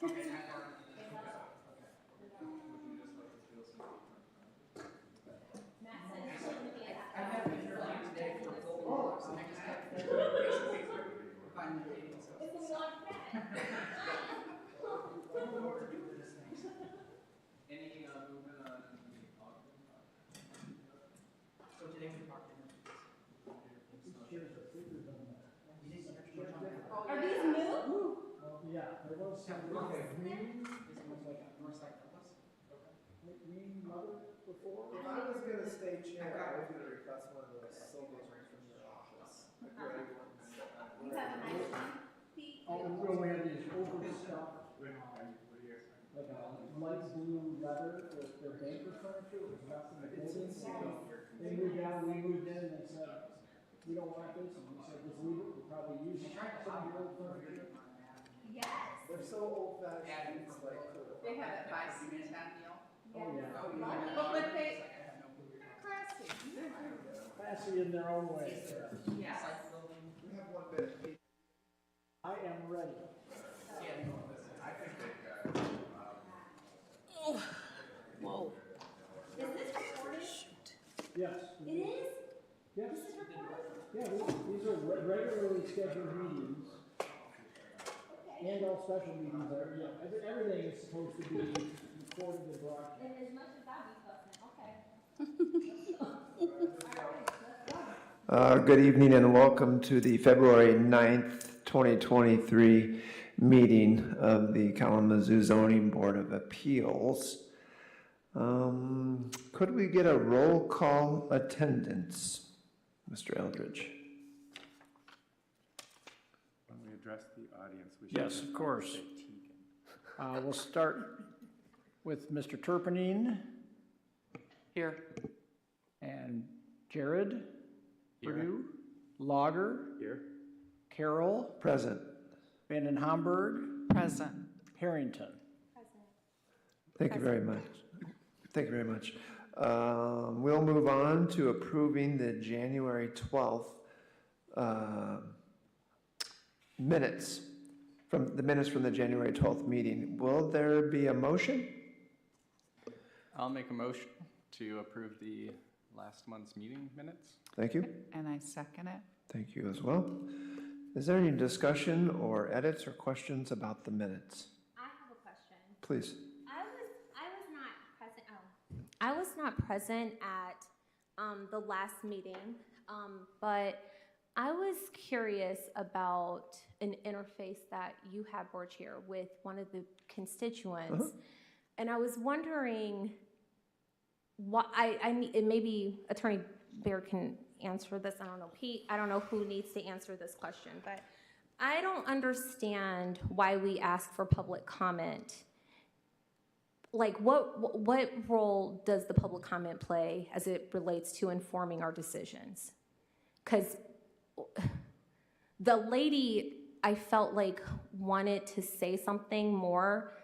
Are these new? Yeah, there was some green, green leather before. If I was gonna stay chair, I was gonna request one of those silver ones from your office. The gray ones. You have a nice one, Pete? Oh, and we only have these overstuffed, like a light blue leather with their banker furniture, with nothing to put in. They moved out, we moved in, and they said, we don't want this, and we said, just leave it, we'll probably use some of your old furniture. Yes. They're so old fashioned, it's like cool. They have that 5 seats on deal. Oh, yeah. But they, classy. Classy in their own way. Yes. We have one bit. I am ready. Whoa. Is this recorded? Yes. It is? Yes. This is recorded? Yeah, these are regularly scheduled meetings, Okay. and all special meetings are, yeah, everything is supposed to be recorded and broadcast. And as much as I be fussing, okay. Good evening and welcome to the February 9th, 2023 meeting of the Kalamazoo Zoning Board of Appeals. Could we get a roll call attendance, Mr. Eldridge? When we address the audience, we should. Yes, of course. We'll start with Mr. Turpinine. Here. And Jared. Here. Purdue. Lager. Here. Carroll. Present. Vanden Hamburg. Present. Harrington. Thank you very much. Thank you very much. We'll move on to approving the January 12th minutes, from the January 12th meeting. Will there be a motion? I'll make a motion to approve the last month's meeting minutes. Thank you. And I second it. Thank you as well. Is there any discussion or edits or questions about the minutes? I have a question. Please. I was not present at the last meeting, but I was curious about an interface that you had, Board Chair, with one of the constituents, and I was wondering why. Maybe Attorney Baird can answer this. I don't know, Pete. I don't know who needs to answer this question, but I don't understand why we ask for public comment. Like, what role does the public comment play as it relates to informing our decisions? Because the lady, I felt like, wanted to say something more,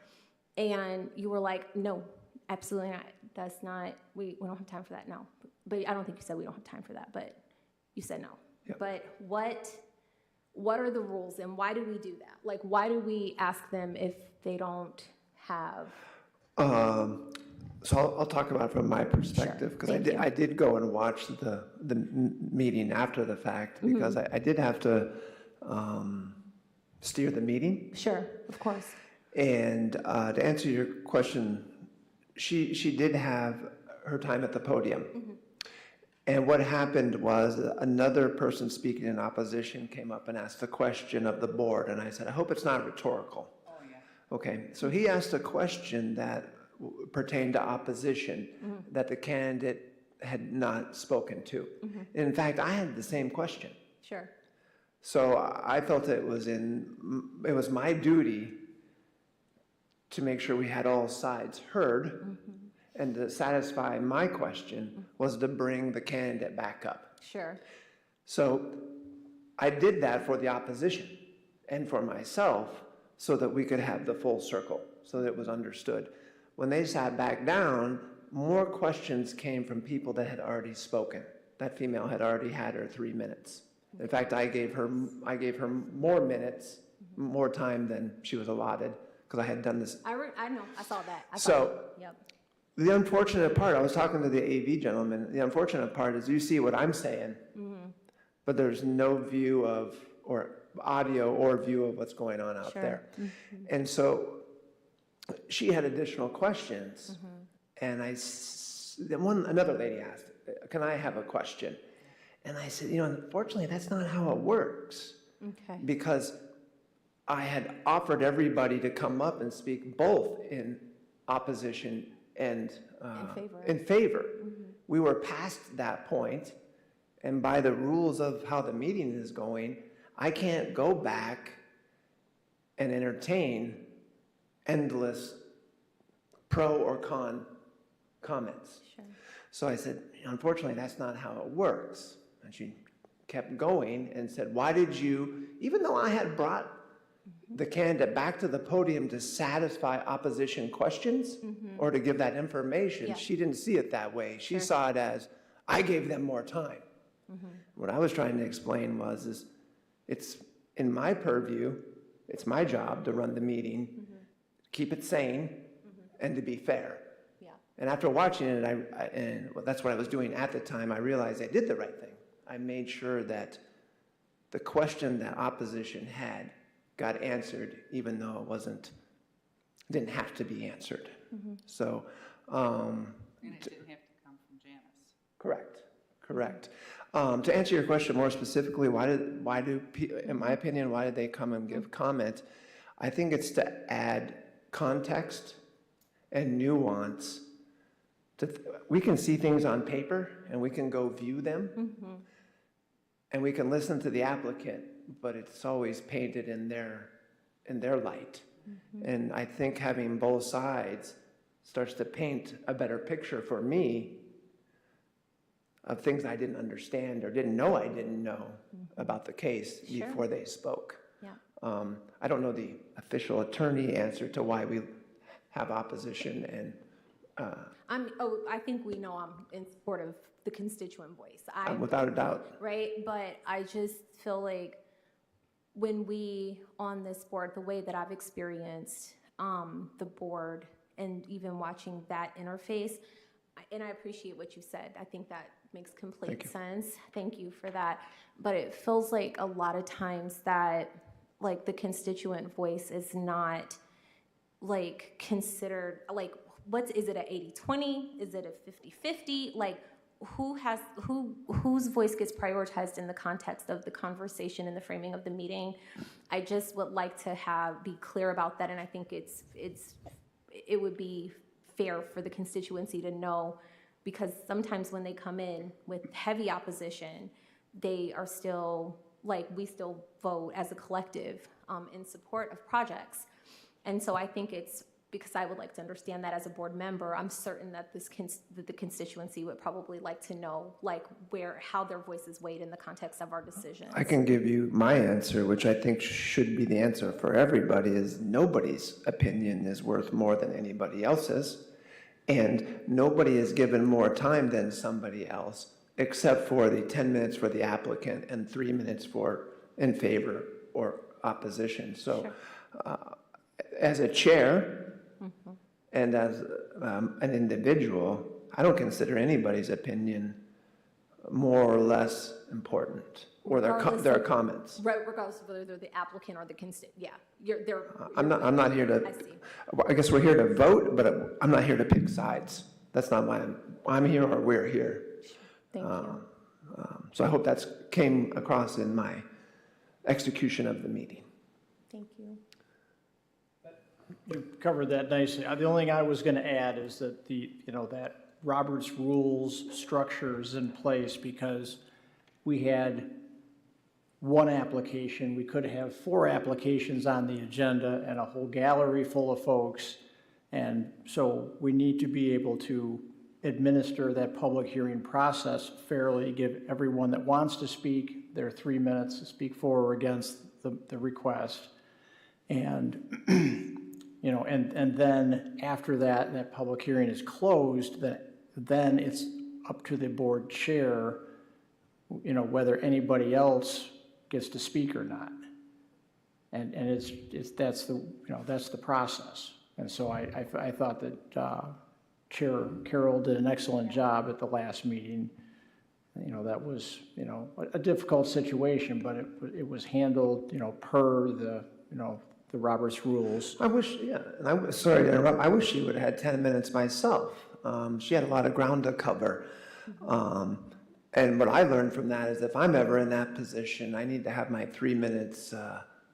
and you were like, no, absolutely not. That's not, we don't have time for that, no. But I don't think you said we don't have time for that, but you said no. Yep. But what are the rules, and why do we do that? Like, why do we ask them if they don't have... So I'll talk about it from my perspective, because I did go and watch the meeting after the fact, because I did have to steer the meeting. Sure, of course. And to answer your question, she did have her time at the podium. And what happened was another person speaking in opposition came up and asked a question of the board, and I said, I hope it's not rhetorical. Okay, so he asked a question that pertained to opposition that the candidate had not spoken to. In fact, I had the same question. Sure. So I felt it was my duty to make sure we had all sides heard, and to satisfy my question was to bring the candidate back up. Sure. So I did that for the opposition and for myself, so that we could have the full circle, so that it was understood. When they sat back down, more questions came from people that had already spoken. That female had already had her 3 minutes. In fact, I gave her more minutes, more time than she was allotted, because I had done this. I know, I saw that. I saw So it. Yep. the unfortunate part, I was talking to the AV gentleman, the unfortunate part is you see what I'm saying, but there's no view of, or audio or view of what's going on out Sure. there. And so she had additional questions, and another lady asked, can I have a question? And I said, unfortunately, that's not how it works. Okay. Because I had offered everybody to come up and speak both in opposition and in favor. We were past that point, and by the rules of how the meeting is going, I can't go back and entertain endless pro or con comments. Sure. So I said, unfortunately, that's not how it works. And she kept going and said, why did you, even though I had brought the candidate back to the podium to satisfy opposition questions or to give that information, Yeah. she didn't see it that way. She saw it as, I gave them more time. What I was trying to explain is it's in my purview, it's my job to run the meeting, keep it sane, and to be fair. Yeah. And after watching it, that's what I was doing at the time, I realized I did the right thing. I made sure that the question that opposition had got answered, even though it didn't have to be answered. So, And it didn't have to come from Janice. correct. To answer your question more specifically, in my opinion, why did they come and give comment? I think it's to add context and nuance. We can see things on paper and we can go view them and we can listen to the applicant, but it's always painted in their light. And I think having both sides starts to paint a better picture for me of things I didn't understand or didn't know I didn't know about the case before they spoke. Yeah. I don't know the official attorney answer to why we have opposition and I think we know I'm in support of the constituent voice. without a doubt. Right, but I just feel like when we on this board, the way that I've experienced the board and even watching that interface, and I appreciate what you said. I think that makes complete sense. Thank you for that. But it feels like a lot of times that like the constituent voice is not like considered, like is it a 80-20? Is it a 50-50? Like whose voice gets prioritized in the context of the conversation and the framing of the meeting? I just would like to be clear about that, and I think it would be fair for the constituency to know, because sometimes when they come in with heavy opposition, they are still, like, we still vote as a collective in support of projects. And so I think it's, because I would like to understand that as a board member, I'm certain that that the constituency would probably like to know, like, how their voice is weighed in the context of our decisions. I can give you my answer, which I think should be the answer for everybody, is nobody's opinion is worth more than anybody else's, and nobody is given more time than somebody else, except for the 10 minutes for the applicant and 3 minutes for in favor or opposition. So as a chair and as an individual, I don't consider anybody's opinion more or less important, or their comments. Right, regardless of whether they're the applicant or the I'm not here to. I see. I guess we're here to vote, but I'm not here to pick sides. That's not why I'm here, or we're here. Thank you. So I hope that's came across in my execution of the meeting. Thank you. You covered that nicely. The only thing I was going to add is that that Robert's rules structure is in place because we had one application. We could have 4 applications on the agenda and a whole gallery full of folks. And so we need to be able to administer that public hearing process fairly, give everyone that wants to speak their 3 minutes to speak for or against the request. And and then after that public hearing is closed, then it's up to the board chair, whether anybody else gets to speak or not. And that's the, that's the process. And so I thought that Chair Carroll did an excellent job at the last meeting. That was, a difficult situation, but it was handled, per the, the Roberts rules. I wish, yeah, and sorry to interrupt, I wish she would have had 10 minutes myself. She had a lot of ground to cover. And what I learned from that is if I'm ever in that position, I need to have my 3 minutes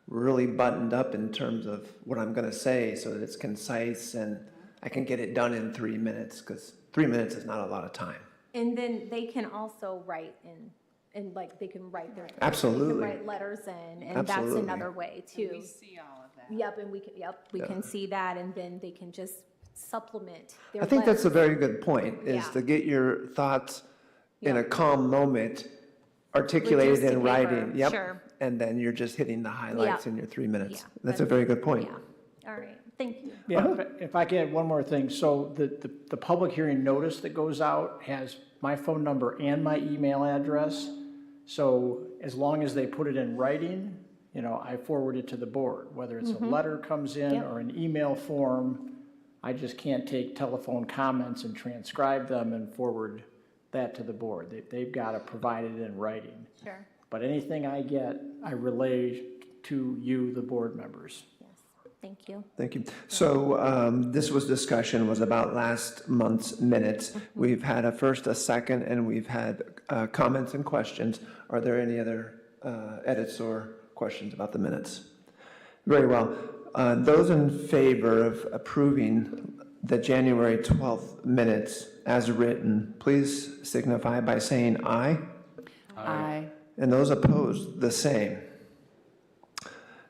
really buttoned up in terms of what I'm going to say so that it's concise and I can get it done in 3 minutes, because 3 minutes is not a lot of time. And then they can also write and like, they can write their. They Absolutely. can write letters in, and that's Absolutely. another way too. And we see all of that. Yep, and we can see that, and then they can just supplement their I think that's a letters. very good point, is Yeah. to get your thoughts in Yeah. a calm moment, articulated Reduced to in writing. paper, Yep. sure. And then you're just hitting the highlights Yeah. in your 3 minutes. Yeah, That's a very good point. Yeah, all right, thank you. Yeah, if I could add one more thing. So the public hearing notice that goes out has my phone number and my email address. So as long as they put it in writing, I forward it to the board, whether it's a letter comes in Yep. or an email form. I just can't take telephone comments and transcribe them and forward that to the board. They've got to provide it in writing. Sure, But anything I get, I relay to you, the board members. yes, thank you. Thank you. So this discussion was about last month's minutes. We've had a first, a second, and we've had comments and questions. Are there any other edits or questions about the minutes? Very well. Those in favor of approving the January 12th minutes as written, please signify by saying aye. Aye. And those opposed, the same.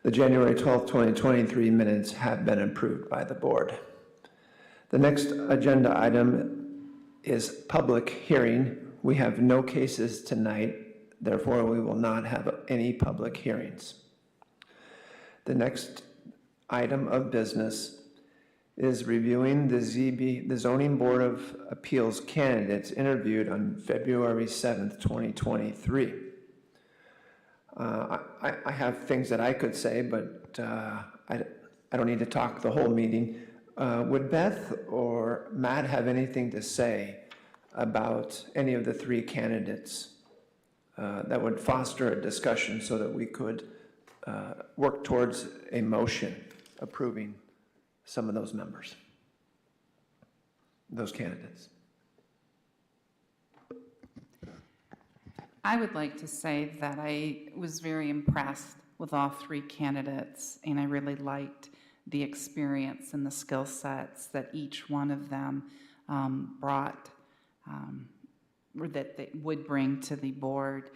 The January 12th, 2023 minutes have been approved by the board. The next agenda item is public hearing. We have no cases tonight, therefore we will not have any public hearings. The next item of business is reviewing the Zoning Board of Appeals candidates interviewed on February 7th, 2023. I have things that I could say, but I don't need to talk the whole meeting. Would Beth or Matt have anything to say about any of the three candidates that would foster a discussion so that we could work towards a motion approving some of those members, those candidates? I would like to say that I was very impressed with all three candidates, and I really liked the experience and the skill sets that each one of them brought, or that they would bring to the board.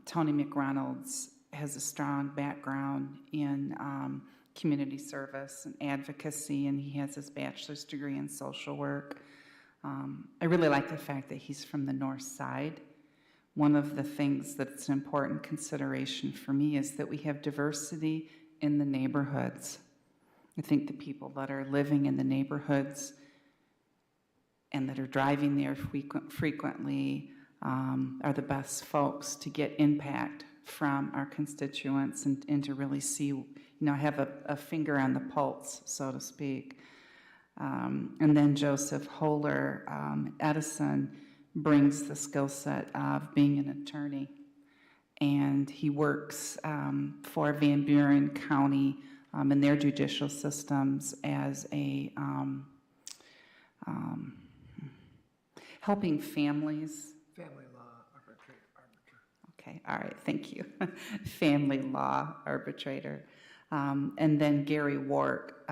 Tony McReynolds has a strong background in community service and advocacy, and he has his bachelor's degree in social work. I really like the fact that he's from the north side. One of the things that's an important consideration for me is that we have diversity in the neighborhoods. I think the people that are living in the neighborhoods and that are driving there frequently are the best folks to get impact from our constituents and to really see, have a finger on the pulse, so to speak. And then Joseph Holler, Edison, brings the skill set of being an attorney, and he works for Van Buren County in their judicial systems as a helping families. Family law arbitrator. Okay, all right, thank you. Family law arbitrator. And then Gary Wark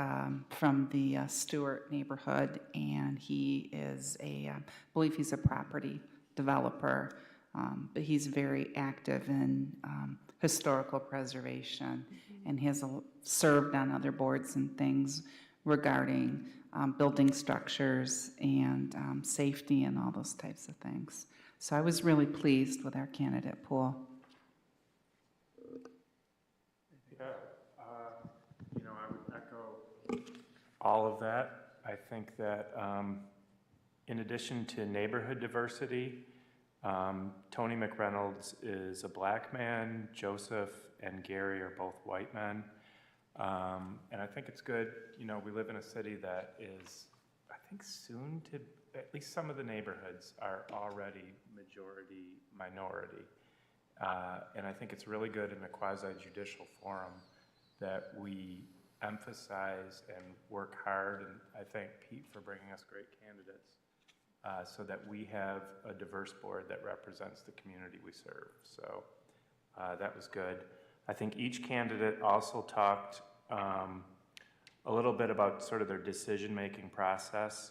from the Stewart neighborhood, and he is I believe he's a property developer, but he's very active in historical preservation and has served on other boards and things regarding building structures and safety and all those types of things. So I was really pleased with our candidate pool. I would echo all of that. I think that in addition to neighborhood diversity, Tony McReynolds is a black man, Joseph and Gary are both white men. And I think it's good, you know, we live in a city that is, I think soon to, at least some of the neighborhoods are already majority minority. And I think it's really good in a quasi-judicial forum that we emphasize and work hard, and I thank Pete for bringing us great candidates, so that we have a diverse board that represents the community we serve. So that was good. I think each candidate also talked a little bit about sort of their decision-making process.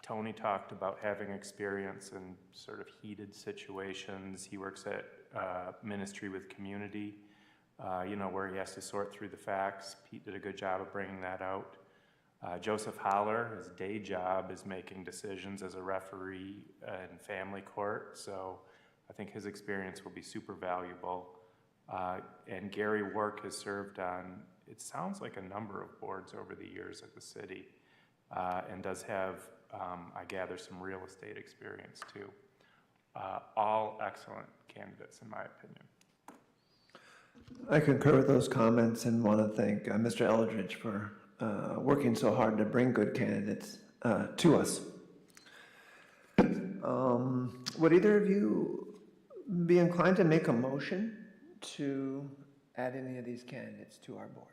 Tony talked about having experience in sort of heated situations. He works at Ministry with Community, you know, where he has to sort through the facts. Pete did a good job of bringing that out. Joseph Holler, his day job is making decisions as a referee in family court, so I think his experience will be super valuable. And Gary Work has served on, it sounds like a number of boards over the years at the city, and does have, I gather, some real estate experience too. All excellent candidates in my opinion. I concur with those comments and want to thank Mr. Eldridge for working so hard to bring good candidates to us. Would either of you be inclined to make a motion to add any of these candidates to our board?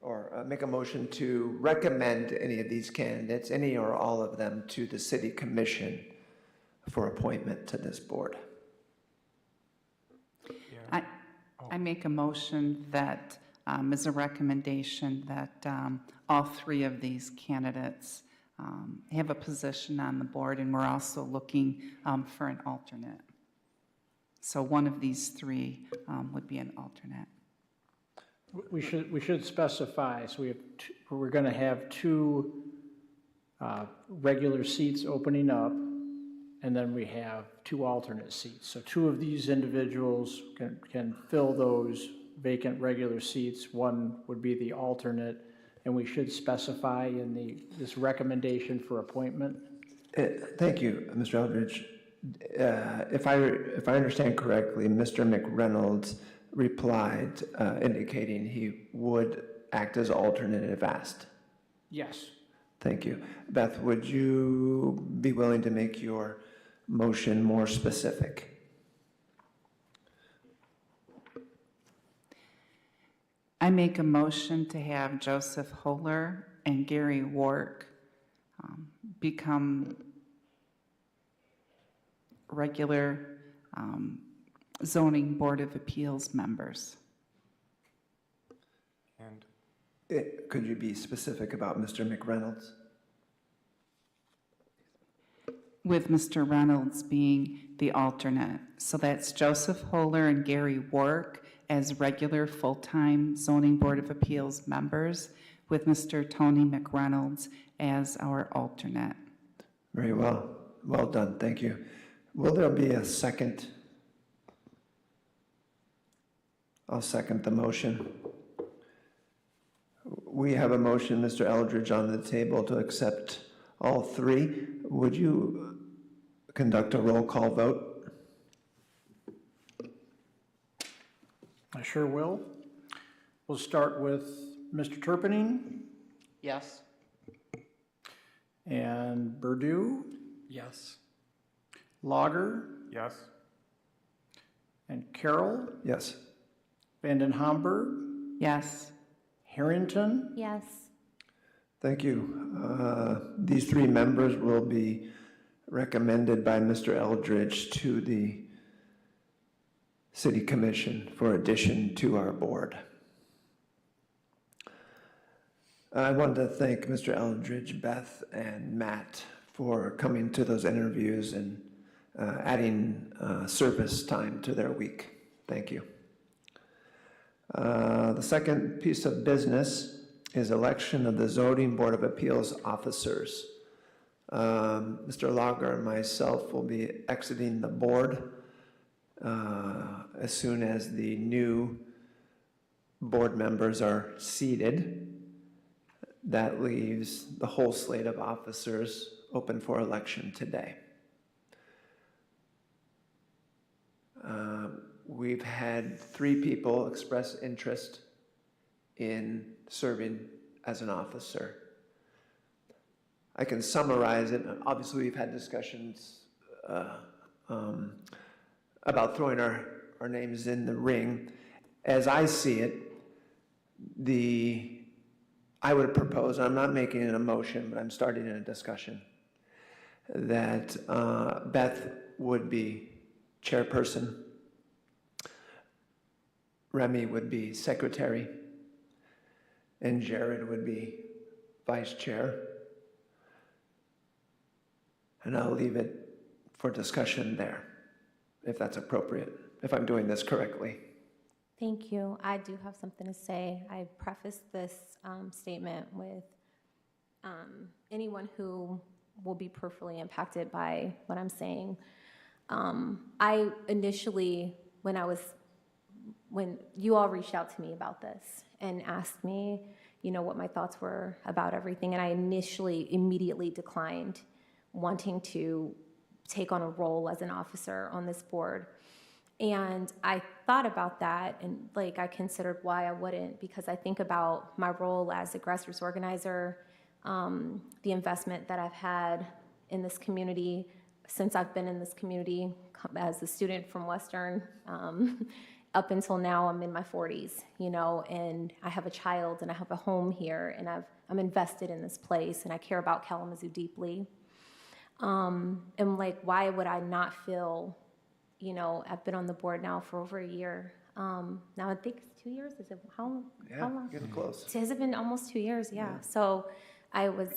Or make a motion to recommend any of these candidates, any or all of them, to the city commission for appointment to this board? Yeah. I make a motion that is a recommendation that all three of these candidates have a position on the board, and we're also looking for an alternate. So one of these three would be an alternate. We should specify, so we're going to have two regular seats opening up, and then we have two alternate seats. So two of these individuals can fill those vacant regular seats. One would be the alternate, and we should specify in this recommendation for appointment. Thank you, Mr. Eldridge. If I understand correctly, Mr. McReynolds replied indicating he would act as alternate if asked. Yes. Thank you. Beth, would you be willing to make your motion more specific? I make a motion to have Joseph Holler and Gary Work become regular zoning board of appeals members. And Could you be specific about Mr. McReynolds? With Mr. Reynolds being the alternate. So that's Joseph Holler and Gary Work as regular full-time zoning board of appeals members, with Mr. Tony McReynolds as our alternate. Very well. Well done. Thank you. Will there be a second? I'll second the motion. We have a motion, Mr. Eldridge, on the table to accept all three. Would you conduct a roll call vote? I sure will. We'll start with Mr. Turpinning Yes. and Burdew, Yes. Lager, yes, and Carroll, Yes. Vanden Hamburg, Yes. Harrington, Yes. Thank you. These three members will be recommended by Mr. Eldridge to the City Commission for addition to our board. I wanted to thank Mr. Eldridge, Beth, and Matt for coming to those interviews and adding service time to their week. Thank you. The second piece of business is election of the Zoning Board of Appeals officers. Mr. Lager and myself will be exiting the board as soon as the new board members are seated. That leaves the whole slate of officers open for election today. We've had 3 people express interest in serving as an officer. I can summarize it. Obviously, we've had discussions about throwing our names in the ring. As I see it, I would propose, I'm not making an motion, but I'm starting a discussion, that Beth would be chairperson, Remy would be secretary, and Jared would be vice chair. And I'll leave it for discussion there, if that's appropriate, if I'm doing this correctly. Thank you. I do have something to say. I prefaced this statement with anyone who will be peripherally impacted by what I'm saying. I initially, when you all reached out to me about this and asked me, what my thoughts were about everything, and I initially immediately declined wanting to take on a role as an officer on this board. And I thought about that, and I considered why I wouldn't, because I think about my role as a grassroots organizer, the investment that I've had in this community since I've been in this community as a student from Western, up until now. I'm in my 40s, and I have a child and I have a home here, and I'm invested in this place, and I care about Kalamazoo deeply. And why would I not feel, I've been on the board now for over a year. Now I think it's 2 years. Is it how long? Getting close. Has it been almost 2 years? Yeah. So I was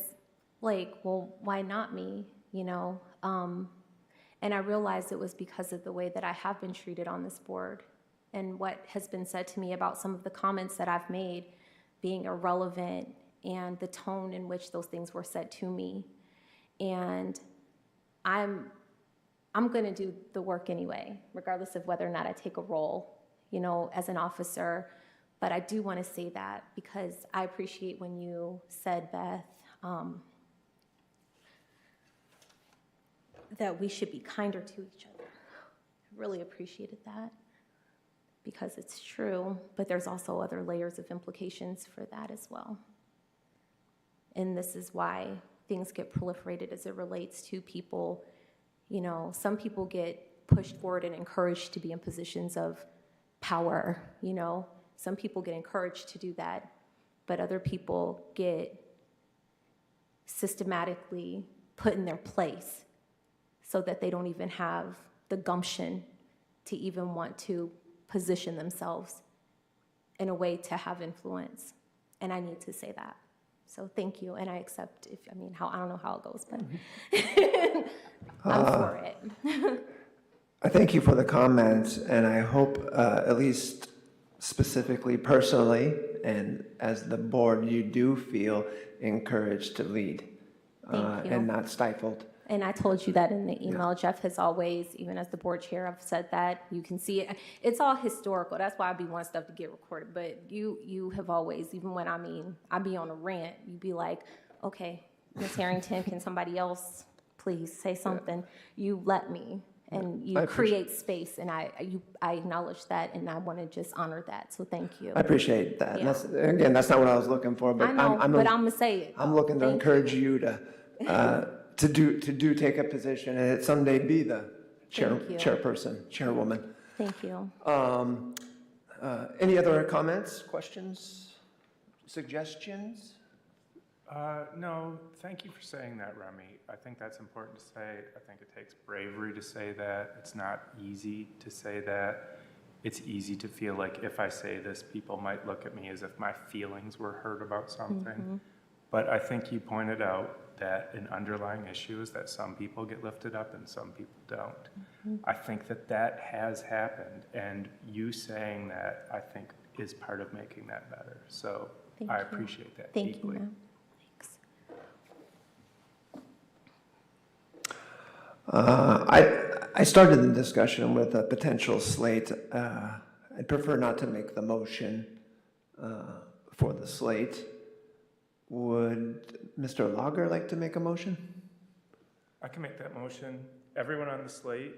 well, why not me? And I realized it was because of the way that I have been treated on this board, and what has been said to me about some of the comments that I've made being irrelevant, and the tone in which those things were said to me. And I'm going to do the work anyway, regardless of whether or not I take a role, as an officer. But I do want to say that because I appreciate when you said, Beth, that we should be kinder to each other. I really appreciated that, because it's true, but there's also other layers of implications for that as well. And this is why things get proliferated as it relates to people. Some people get pushed forward and encouraged to be in positions of power, Some people get encouraged to do that, but other people get systematically put in their place so that they don't even have the gumption to even want to position themselves in a way to have influence. And I need to say that. So thank you, and I accept I don't know how it goes, but I'm for it. I thank you for the comments, and I hope, at least specifically personally, and as the board, you do feel encouraged to lead Thank you. and not stifled. And I told you that in the email. Jeff has always, even as the board chair, I've said that. You can see it. It's all historical. That's why I be wanting stuff to get recorded. But you have always, even when I be on a rant, you be like, okay, Ms. Harrington, can somebody else please say something? You let me, and you create space, and I acknowledge that, and I want to just honor that. So thank you. I appreciate that. Yeah. That's not what I was looking for, but I know, I'm but I'm gonna say it. I'm looking to Thank encourage you to take a position and someday be the Thank you. chairperson, chairwoman. Thank you. Any other comments, questions, suggestions? No, thank you for saying that, Remy. I think that's important to say. I think it takes bravery to say that. It's not easy to say that. It's easy to feel like if I say this, people might look at me as if my feelings were hurt about something. Mm-hmm. But I think you pointed out that an underlying issue is that some people get lifted up and some people don't. Mm-hmm. I think that has happened, and you saying that, I think, is part of making that better. So Thank I you. appreciate that Thank deeply. you, ma'am. Thanks. I started the discussion with a potential slate. I'd prefer not to make the motion for the slate. Would Mr. Lager like to make a motion? I can make that motion. Everyone on the slate,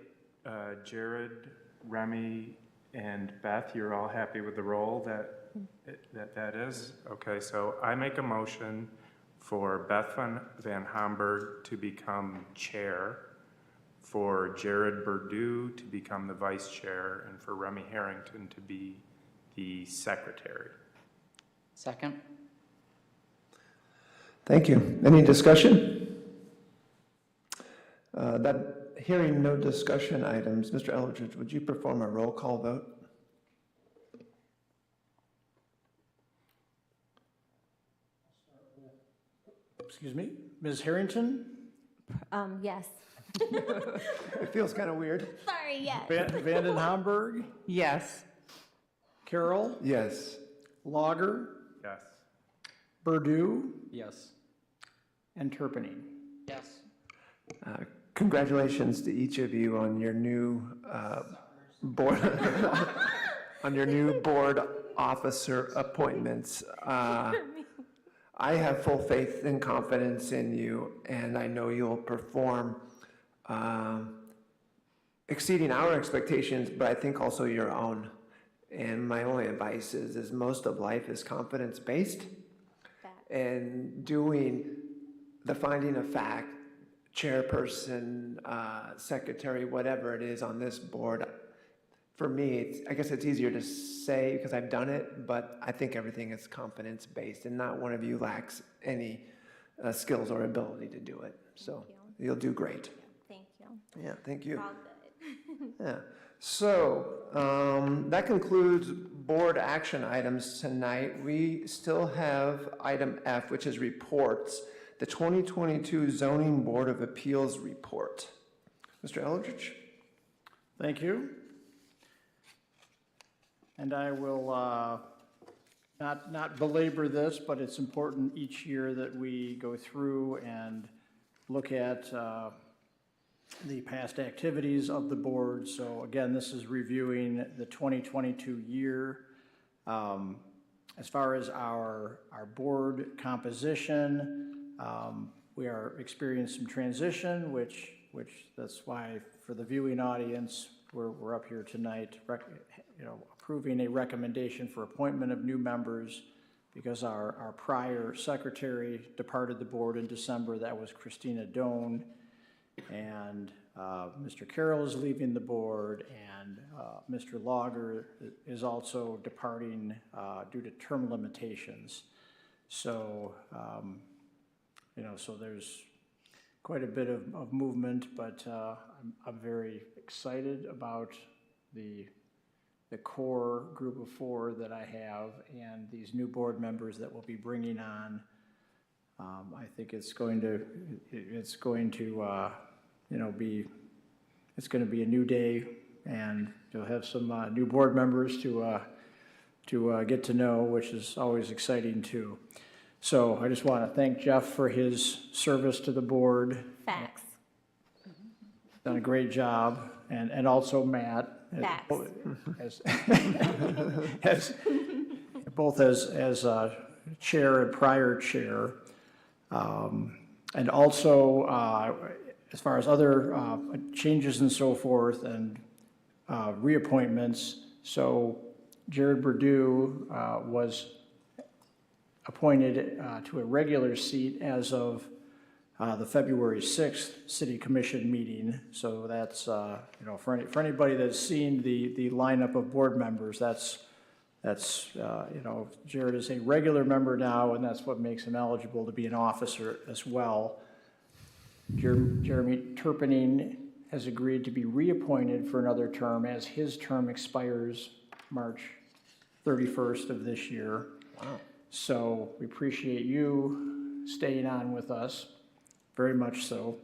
Jared, Remy and Beth, you're all happy with the role that is? Okay, so I make a motion for Beth Van Homburg to become chair, for Jared Burdew to become the vice chair, and for Remy Harrington to be the secretary. Second? Thank you. Any discussion? Hearing no discussion items, Mr. Eldridge, would you perform a roll call vote? Excuse me, Ms. Harrington? Yes. It feels kind of weird. Sorry, yes. Vanden Hamburg? Yes. Carroll? Yes. Lager? Yes. Burdew? Yes. And Turpinning. Yes. Congratulations to each of you on your new board on your new board officer appointments. I have full faith and confidence in you, and I know you'll perform exceeding our expectations, but I think also your own. And my only advice is most of life is confidence-based, and doing the finding of fact, chairperson, secretary, whatever it is on this board, for me, I guess it's easier to say because I've done it, but I think everything is confidence-based, and not one of you lacks any skills or ability to do it. So you'll do great. Thank you. Yeah, thank you. All good. Yeah. So that concludes board action items tonight. We still have item F, which is reports, the 2022 Zoning Board of Appeals report. Mr. Eldridge? Thank you. And I will not belabor this, but it's important each year that we go through and look at the past activities of the board. So again, this is reviewing the 2022 year. As far as our board composition, we are experiencing some transition, which that's why for the viewing audience, we're up here tonight, approving a recommendation for appointment of new members because our prior secretary departed the board in December. That was Christina Doan. And Mr. Carroll is leaving the board, and Mr. Lager is also departing due to term limitations. So, so there's quite a bit of movement, but I'm very excited about the core group of 4 that I have and these new board members that we'll be bringing on. I think it's going to be a new day, and you'll have some new board members to get to know, which is always exciting too. So I just want to thank Jeff for his service to the board. Facts. Done a great job, and also Matt. Facts. Both as chair and prior chair. And also, as far as other changes and so forth and reappointments, so Jared Burdew was appointed to a regular seat as of the February 6th City Commission meeting. So that's, for anybody that's seen the lineup of board members, that's Jared is a regular member now, and that's what makes him eligible to be an officer as well. Jeremy Turpinning has agreed to be reappointed for another term as his term expires March 31st of this year. Wow. So we appreciate you staying on with us, very much so.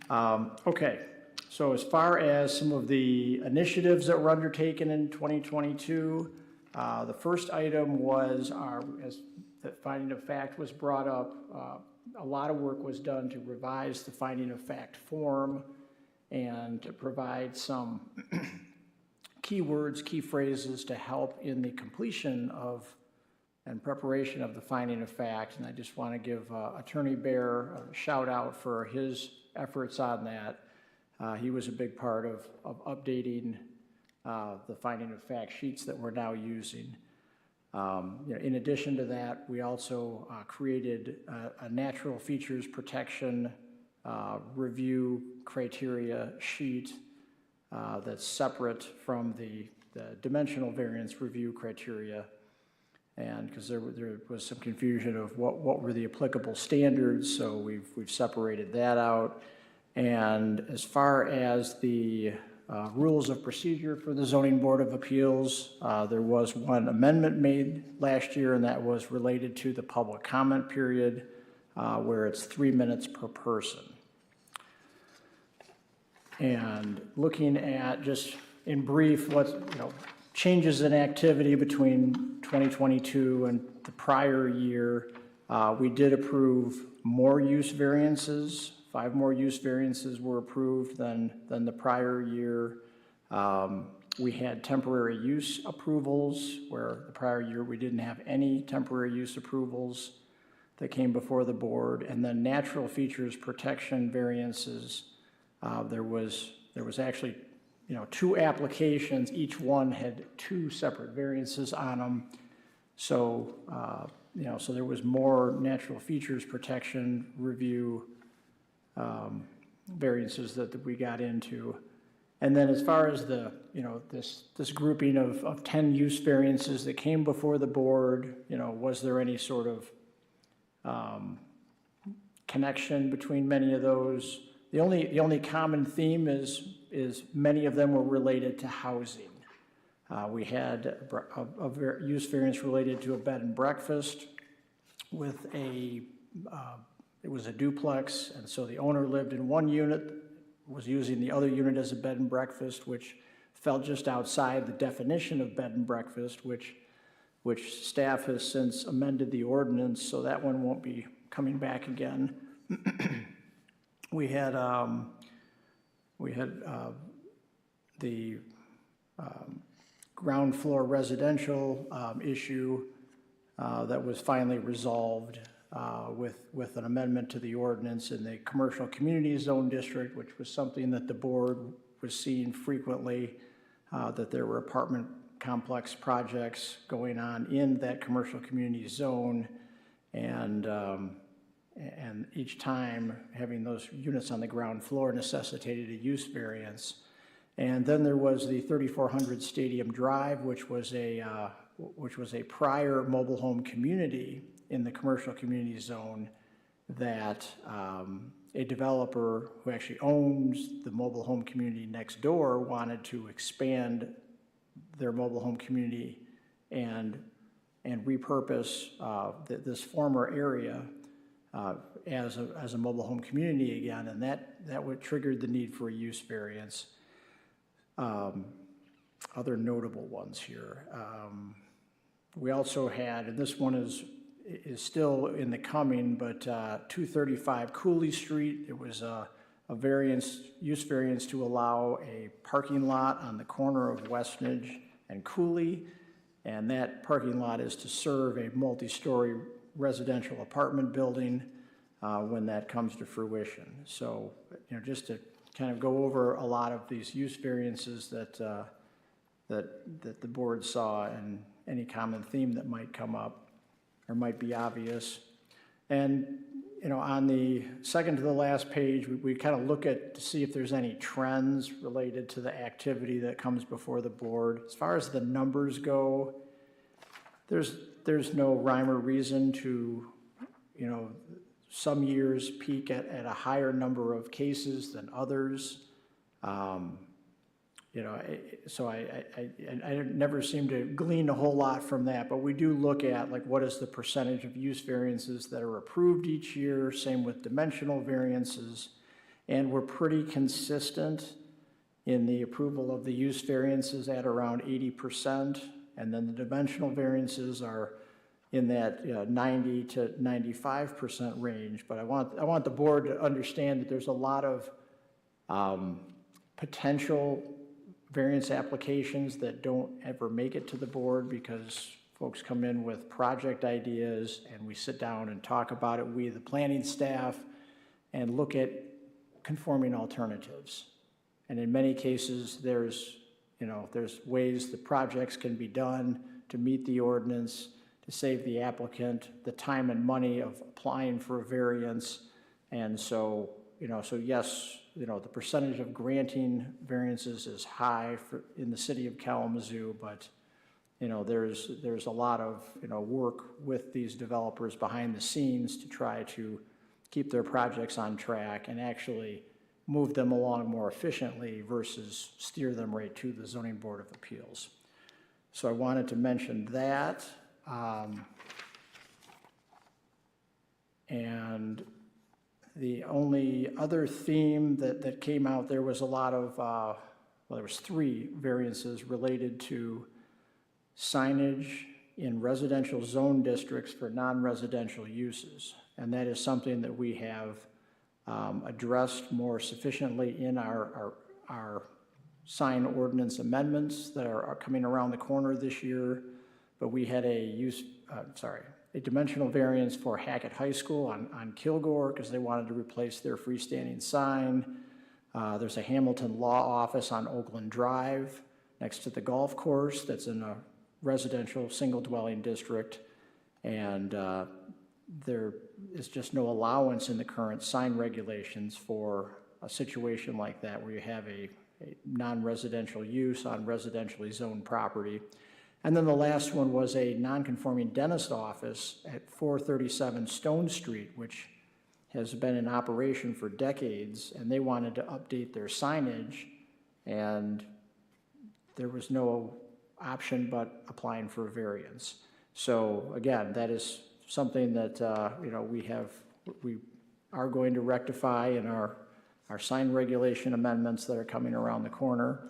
Okay, so as far as some of the initiatives that were undertaken in 2022, the first item was as the finding of fact was brought up, a lot of work was done to revise the finding of fact form and to provide some keywords, key phrases to help in the completion of and preparation of the finding of fact. And I just want to give Attorney Bear a shout out for his efforts on that. He was a big part of updating the finding of fact sheets that we're now using. In addition to that, we also created a natural features protection review criteria sheet that's separate from the dimensional variance review criteria. And because there was some confusion of what were the applicable standards, so we've separated that out. And as far as the rules of procedure for the Zoning Board of Appeals, there was one amendment made last year, and that was related to the public comment period, where it's 3 minutes per person. And looking at, just in brief, changes in activity between 2022 and the prior year, we did approve more use variances. 5 more use variances were approved than the prior year. We had temporary use approvals, where the prior year we didn't have any temporary use approvals that came before the board. And then natural features protection variances, there was actually 2 applications. Each one had 2 separate variances on them. So, so there was more natural features protection review variances that we got into. And then as far as the, this grouping of 10 use variances that came before the board, was there any sort of connection between many of those? The only common theme is many of them were related to housing. We had a use variance related to a bed and breakfast with it was a duplex, and so the owner lived in one unit, was using the other unit as a bed and breakfast, which fell just outside the definition of bed and breakfast, which staff has since amended the ordinance, so that one won't be coming back again. We had the ground floor residential issue that was finally resolved with an amendment to the ordinance in the commercial community zone district, which was something that the board was seeing frequently, that there were apartment complex projects going on in that commercial community zone, and each time having those units on the ground floor necessitated a use variance. And then there was the 3400 Stadium Drive, which was a prior mobile home community in the commercial community zone that a developer who actually owns the mobile home community next door wanted to expand their mobile home community and repurpose this former area as a mobile home community again, and that would triggered the need for a use variance. Other notable ones here. We also had, and this one is still in the coming, but 235 Cooley Street, it was a use variance to allow a parking lot on the corner of Westnedge and Cooley, and that parking lot is to serve a multi-story residential apartment building when that comes to fruition. So, just to kind of go over a lot of these use variances that the board saw and any common theme that might come up or might be obvious. And, on the second to the last page, we kind of look to see if there's any trends related to the activity that comes before the board. As far as the numbers go, there's no rhyme or reason to, some years peak at a higher number of cases than others. So I never seem to glean a whole lot from that, but we do look at what is the percentage of use variances that are approved each year, same with dimensional variances, and we're pretty consistent in the approval of the use variances at around 80%, and then the dimensional variances are in that 90 to 95% range. But I want the board to understand that there's a lot of potential variance applications that don't ever make it to the board because folks come in with project ideas and we sit down and talk about it, we, the planning staff, and look at conforming alternatives. And in many cases, there's you know, there's ways the projects can be done to meet the ordinance, to save the applicant the time and money of applying for a variance. And so, you know, so yes, you know, the percentage of granting variances is high in the city of Kalamazoo, but, you know, there's a lot of, you know, work with these developers behind the scenes to try to keep their projects on track and actually move them along more efficiently versus steer them right to the Zoning Board of Appeals. So I wanted to mention that. And the only other theme that came out, there was a lot of, well, there was 3 variances related to signage in residential zone districts for non-residential uses. And that is something that we have addressed more sufficiently in our sign ordinance amendments that are coming around the corner this year. But we had a dimensional variance for Hackett High School on Kilgore because they wanted to replace their freestanding sign. There's a Hamilton Law Office on Oakland Drive next to the golf course that's in a residential single dwelling district. And there is just no allowance in the current sign regulations for a situation like that where you have a non-residential use on residentially zoned property. And then the last one was a non-conforming dentist office at 437 Stone Street, which has been in operation for decades, and they wanted to update their signage, and there was no option but applying for a variance. So again, that is something that you know, we are going to rectify in our sign regulation amendments that are coming around the corner.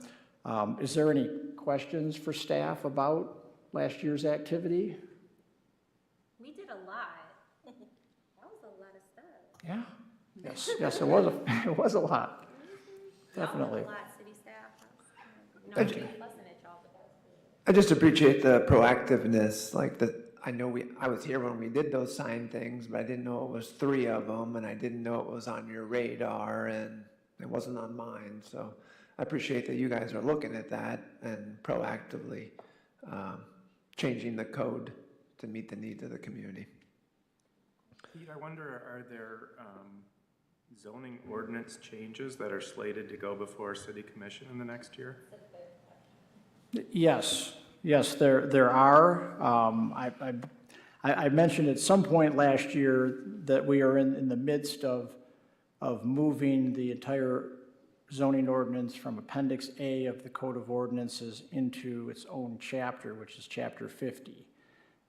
Is there any questions for staff about last year's activity? We did a lot. That was a lot of stuff. Yeah. Yes, it was a lot. Definitely. That was a lot, city staff. I'm fussing at y'all, but that was good. I just appreciate the proactiveness, like I was here when we did those sign things, but I didn't know it was 3 of them, and I didn't know it was on your radar, and it wasn't on mine, so I appreciate that you guys are looking at that and proactively changing the code to meet the needs of the community. Pete, I wonder, are there zoning ordinance changes that are slated to go before city commission in the next year? Yes, there are. I mentioned at some point last year that we are in the midst of moving the entire zoning ordinance from Appendix A of the Code of Ordinances into its own chapter, which is Chapter 50.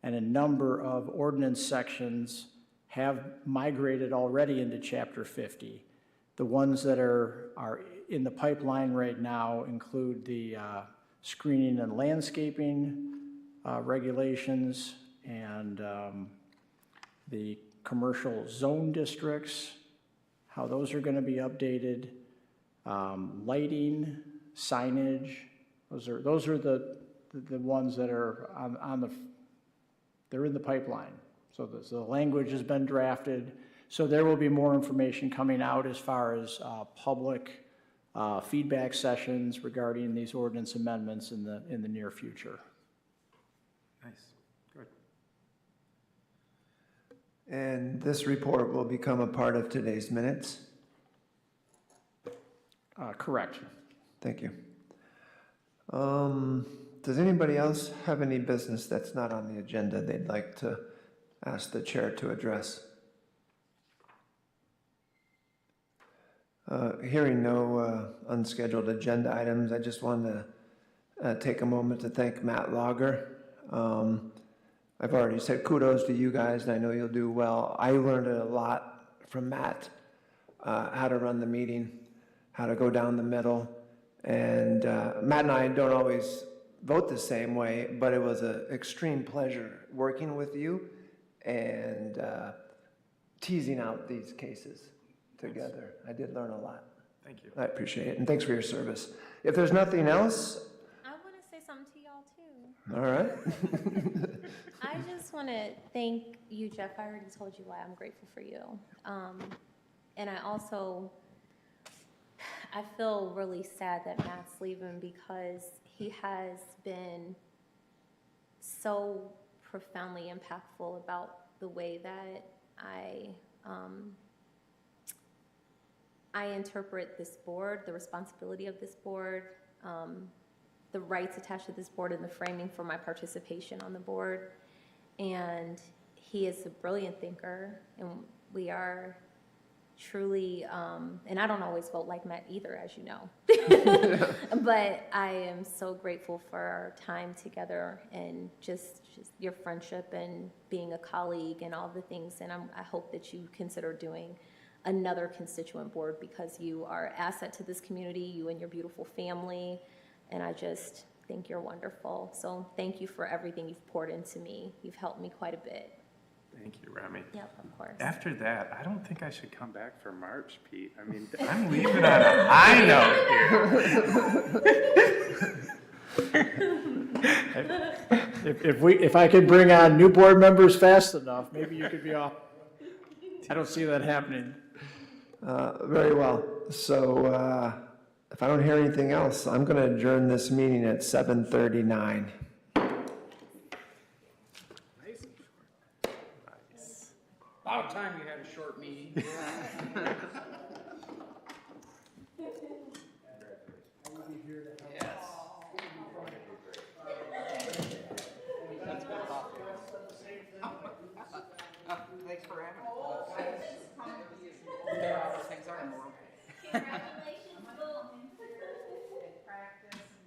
And a number of ordinance sections have migrated already into Chapter 50. The ones that are in the pipeline right now include the screening and landscaping regulations and the commercial zone districts, how those are going to be updated, lighting, signage. Those are the ones that are they're in the pipeline. So the language has been drafted. So there will be more information coming out as far as public feedback sessions regarding these ordinance amendments in the near future. Nice, good. And this report will become a part of today's minutes. Correct. Thank you. Does anybody else have any business that's not on the agenda they'd like to ask the chair to address? Hearing no unscheduled agenda items, I just wanted to take a moment to thank Matt Lager. I've already said kudos to you guys, and I know you'll do well. I learned a lot from Matt, how to run the meeting, how to go down the middle. And Matt and I don't always vote the same way, but it was an extreme pleasure working with you and teasing out these cases together. I did learn a lot. Thank you. I appreciate it, and thanks for your service. If there's nothing else, I want to say something to y'all too. all right. I just want to thank you, Jeff. I already told you why I'm grateful for you. And I feel really sad that Matt's leaving because he has been so profoundly impactful about the way that I interpret this board, the responsibility of this board, the rights attached to this board, and the framing for my participation on the board. And he is a brilliant thinker, and we are truly, and I don't always vote like Matt either, as you know. But I am so grateful for our time together and just your friendship and being a colleague and all the things. And I hope that you consider doing another constituent board, because you are an asset to this community, you and your beautiful family. And I just think you're wonderful. So thank you for everything you've poured into me. You've helped me quite a bit. Thank you, Remy. Yep, of course. After that, I don't think I should come back for March, Pete. I mean, I'm leaving on a high note here. If I could bring on new board members fast enough, maybe you could be off. I don't see that happening. Very well. So if I don't hear anything else, I'm going to adjourn this meeting at 7:39. About time you had a short meeting.